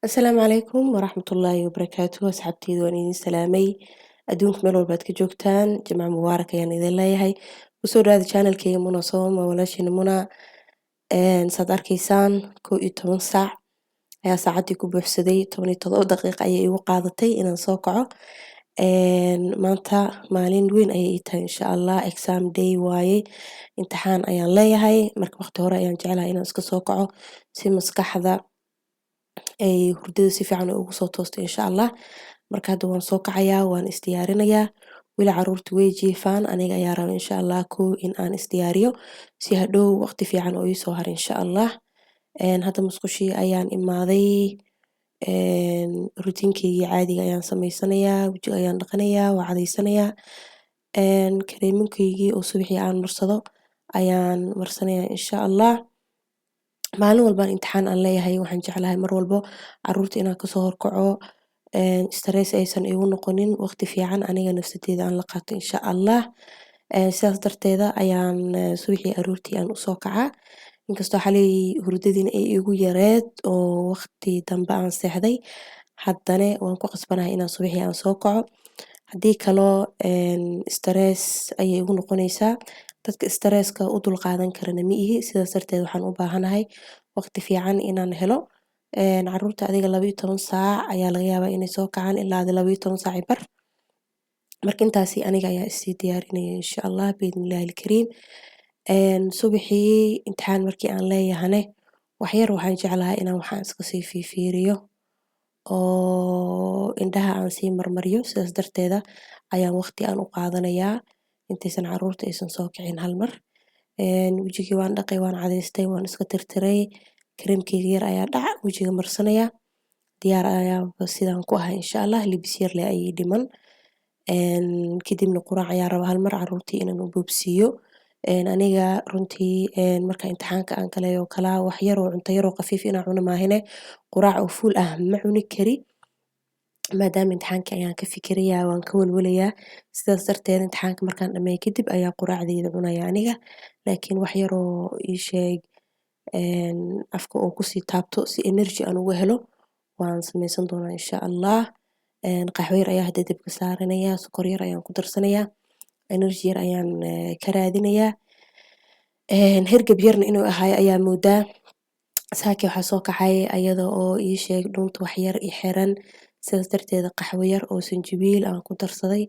Asalaamu calaykum waraxmatullaahi wabarakaatuh asxaabteyda waan idin salaamay adduunka meel walbaad ka joogtaan jimco mubaarak ayaan idin leeyahay kusoo dhawaada channelkeyga Muna Soom waa walaashayna Muna saad arkaysaan 11 saac ayaa saacadii ku buuxsaday 17 daqiiqo ayay igu qaadatay inaan soo kaco maanta maalin weyn ayay ii tahay insha Allah exam day waaye imtixaan ayaan leeyahay marka waqti hore ayaan jeclahay inaan iska soo kaco si maskaxda ay hurdada si fiican ugu soo toosto insha Allah marka hadda waan soo kacayaa waan isdiyaarinayaa weli caruurta way jiifaan aniga ayaa raba insha Allah in aan isdiyaariyo si hadhow waqti fiican oo ii soo haro insha Allah hadda musqushii ayaan imaaday rutiinkeygii caadiga ayaan samaysanayaa wajiga ayaan dhaqanayaa waa cadaysanayaa kareeminkeygii oo subaxii aan marsado ayaan marsanayaa insha Allah maalin walbaan imtixaan aan leeyahay waxaan jeclahay mar walbo caruurta inaan kasoo horkaco stress aysan igu noqonin waqti fiican aniga nafsadeyda aan la qaato insha Allah sidaas darteeda ayaan subaxii aroortii aan usoo kacaa inkastoo xalay hurdadiina ay igu yareed oo waqti dambe aan seexday haddana waan ku qasbanahay inaan subaxii aan soo kaco haddii kaloo stress ayay igu noqonaysaa dadka stresska u dulqaadan karana ma ihi sidaas darteed waxaan u baahanahay waqti fiican inaan helo caruurta adiga 12 saac ayaa laga yaabaa inay soo kacaan ilaa 12 saac iyo bar marka intaasi aniga ayaa isii diyaarinaya insha Allah biidnillaahi alkariim subaxii imtixaan markii aan leeyahane waxyar waxaan jeclahay inaan waxaan iska sii fiiriyo oo indhaha aan sii marmariyo sidaas darteeda ayaan waqti aan u qaadanayaa intaysan caruurta aysan soo kicin hal mar wajigii waan dhaqay waan cadaystay waan iska tirtiray kareemkeyga yar ayaa dhac wajiga marsanayaa diyaar ayaaba sidaan ku ahay insha Allah libis yar leh ayay dhiman kadibna quraac ayaa raba hal mar caruurtii inaan u boobsiiyo aniga runtii marka imtixaanka aan galayo oo kala wax yar oo cunto yar oo qafiif inaan cuno maahine quraac oo fuul ah ma cuni kari maadaama imtixaanka ayaan ka fikirayaa waan ka walwalayaa sidaas darteed imtixaanka markaan dhameeyo kadib ayaa quraacdeyda cunaya aniga laakiin wax yar oo ii sheeg afka oo kusii taabto si energy aan uga helo waan samaysan doonaa insha Allah qaxwo yar ayaa hadda dabka saaranayaa sokor yar ayaan ku darsanayaa energy yar ayaan ka raadinayaa hergeb yarna inuu ahaayo ayaa moodaa saaki waxaa soo kacay ayada oo ii sheeg dhuunta wax yar i xiran sidaas darteeda qaxwo yar oo sanjabiil aan ku darsaday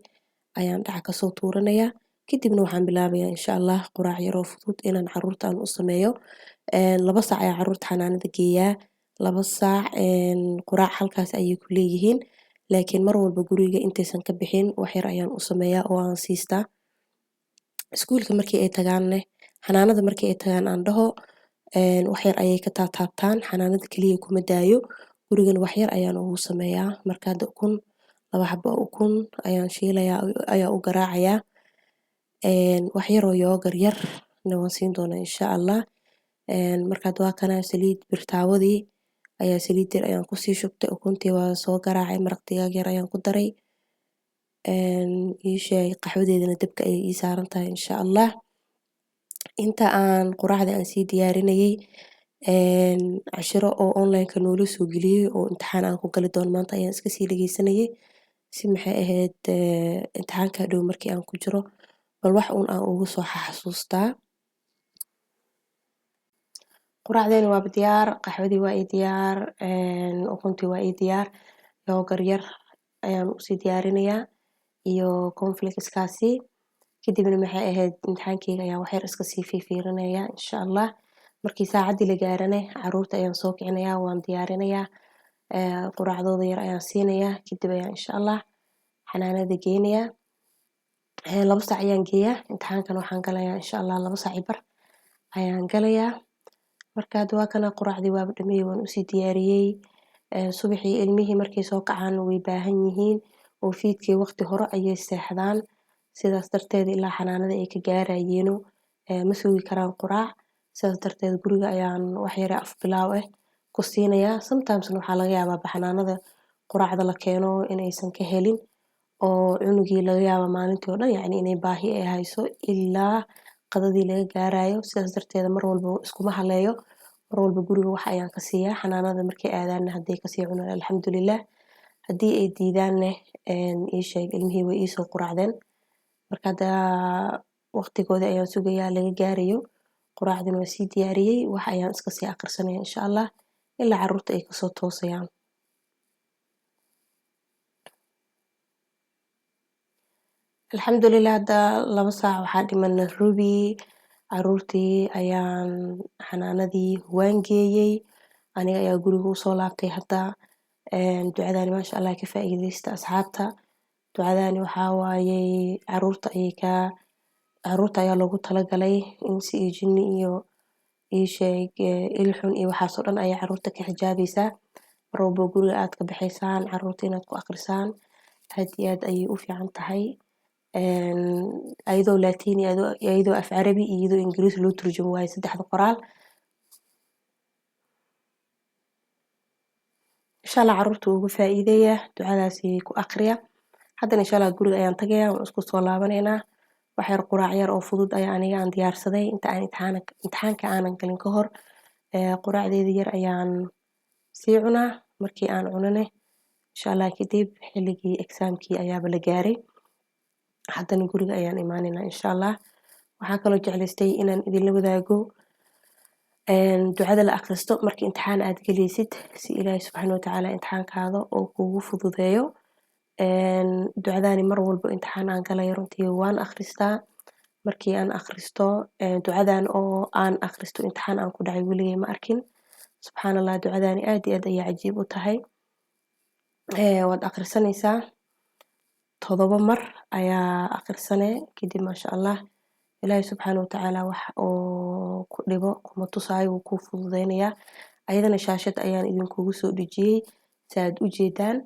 ayaan dhac kasoo tuuranayaa kadibna waxaan bilaabayaa insha Allah quraac yar oo fudud inaan caruurta aan u sameeyo 2 saac ayaan caruurta xanaanada geeyaa 2 saac quraac halkaas ayay ku leeyihiin laakiin mar walba guriga intaysan ka bixin wax yar ayaan u sameeyaa oo aan siistaa iskuulka markii ay tagaanne xanaanada markii ay tagaan aan dhaho wax yar ayay ka taataabtaan xanaanada kaliya kuma daayo gurigan wax yar ayaan ugu sameeyaa marka hadda ukun 2 xabo oo ukun ayaan shiilayaa ayaa u garaacayaa wax yar oo yoogar yar na waan siin doonaa insha Allah marka waa kana saliid birtaawadii ayaa saliid yar ayaan kusii shubtay ukuntii waa soo garaacay maraq digaag yar ayaan ku daray ii sheeg qaxwadeedana dabka ayay ii saaran tahay insha Allah inta aan quraacda aan sii diyaarinayay cashiro oo online-ka noola soo geliyay oo imtixaan aan ku gali doono maanta ayaan iska sii dhageysanayay si maxay ahayd imtixaanka dhow markii aan ku jiro bal wax uun aan ugu soo xasuustaa quraacdeena waa diyaar qaxwadii waa ii diyaar ukuntii waa ii diyaar yoogar yar ayaan usii diyaarinayaa iyo cornflakeskaasi kadibna maxay ahayd imtixaankeyga ayaan wax yar iska sii fiirinayaa insha Allah markii saacadii la gaarane caruurta ayaan soo kicinayaa waan diyaarinayaa quraacdooda yar ayaan siinayaa kadib ayaan insha Allah xanaanada geynayaa 2 saac ayaan geeyaa imtixaankan waxaan galayaa insha Allah 2 saac iyo bar ayaan galayaa marka hadda waa kana quraacdii waaba dhameeyay waan usii diyaariyay subaxii ilmihii markay soo kacaan way baahan yihiin oo fiidkii waqti hore ayay seexdaan sidaas darteed ilaa xanaanada ay ka gaarayeeno ma sugi karaan quraac sidaas darteed guriga ayaan wax yar af bilaaw ah ku siinayaa sometimes waxaa laga yaabaa xanaanada quraacda la keeno inaysan ka helin oo cunugii laga yaabo maalintii oo dhan yacni inay baahi ay hayso ilaa qadadii laga gaarayo sidaas darteeda mar walba iskuma haleeyo mar walba guriga wax ayaan ka siiyaa, xanaanada markay aadaanna hadday kasii cunaan alxamdulilah, haddii ay diidaanne ii sheeg ilmihii way iisoo quraacdeen. Marka hadda waqtigoodii ayaan sugayaa laga gaarayo, quraacdina waan sii diyaariyey, wax ayaan iska sii akhrisanaya insha Allah ilaa carruurta ay kasoo toosayaan. Alxamdulilah hadda 2 saac waxaa dhiman Nairobi, carruurtii ayaan xanaanadii waan geeyey, aniga ayaa guriga usoo laabtay hadda. Ducadani maasha Allah ka faa'iideysta asxaabta. Ducadani waxaa waaye carruurta ayaa loogu talagalay insi iyo jinni iyo ii sheeg il xun iyo waxaas oo dhan ayay carruurta ka xijaabaysaa. Mar walbo guriga aad ka baxaysaan carruurta inaad ku akhrisaan aad iyo aad ayay u fiican tahay. Ayadoo Laatiini ayadoo af Carabi iyo iyadoo Ingiriis loo turjumo waaye 3 qoraal. Insha Allah carruurta wuu uga faa'iideeyaa ducadaasi ku akhriya. Haddana insha Allah guriga ayaan tagayaa waan isku soo laabanaynaa. Wax yar quraac yar oo fudud ayaa aniga aan diyaarsaday inta aan imtixaanka aanan galin ka hor. Quraacdeeda yar ayaan sii cunaa markii aan cunane insha Allah kadib xilligii exaamkii ayaaba la gaaray. Haddana guriga ayaan imaanaynaa insha Allah. Waxaan kaloo jeclaystay inaan idinla wadaago ducada la akhristo markii imtixaan aad galaysid si Ilaahay subxaanahu wa tacaala imtixaankaada oo kugu fududeeyo. Ducadani mar walbo imtixaan aan galayo runtii waan akhristaa. Markii aan akhristo ducadan oo aan akhristo imtixaan aan ku dhacay weligay ma arkin. Subxaanallah ducadani aad iyo aad ayay cajiib u tahay. Waad akhrisanaysaa 7 mar ayaa akhrisanee kadib maasha Allah Ilaahay subxaanahu wa tacaala wax oo ku dhibo kuma tusaayo wuu kuu fududeynayaa. Ayadana shaashad ayaan idinkugu soo dhejiyey si aad u jeedaan.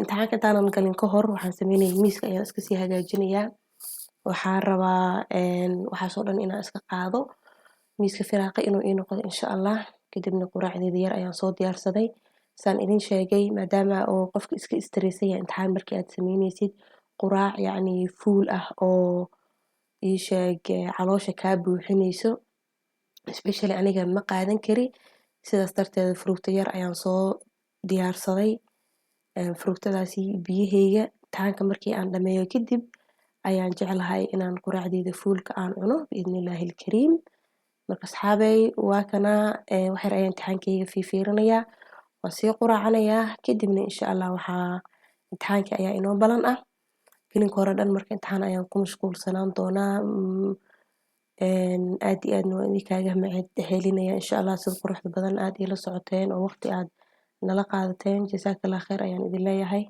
Imtixaanka intaanan galin ka hor waxaan sameynayay miiska ayaan iska sii hagaajinayaa. Waxaan rabaa waxaas oo dhan inaan iska qaado miiska firaaqa inuu ii noqdo insha Allah. Kadibna quraacdeeda yar ayaan soo diyaarsaday. Saan idin sheegay maadaama oo qofka iska stress yahay imtixaan markii aad sameynaysid quraac yacni fuul ah oo ii sheeg caloosha kaa buuxinayso especially aniga ma qaadan kari. Sidaas darteed fruuto yar ayaan soo diyaarsaday. Fruutadaasi biyaheyga imtixaanka markii aan dhameeyo kadib ayaan jeclahay inaan quraacdeeda fuulka aan cuno biidhnillaahi alkariim. Marka asxaabey waa kana wax yar ayaan imtixaankeyga fiirinayaa. Waan sii quraacanayaa kadibna insha Allah imtixaankii ayaa inoo balan ah. Gelinka hore dhan marka imtixaan ayaan ku mashquulsanaan doonaa. Aad iyo aadna waan idinkaaga mahadcelinayaa insha Allah sida quruxda badan aad ila socoteen oo waqti aad nala qaadateen. Jazakallah khair ayaan idin leeyahay.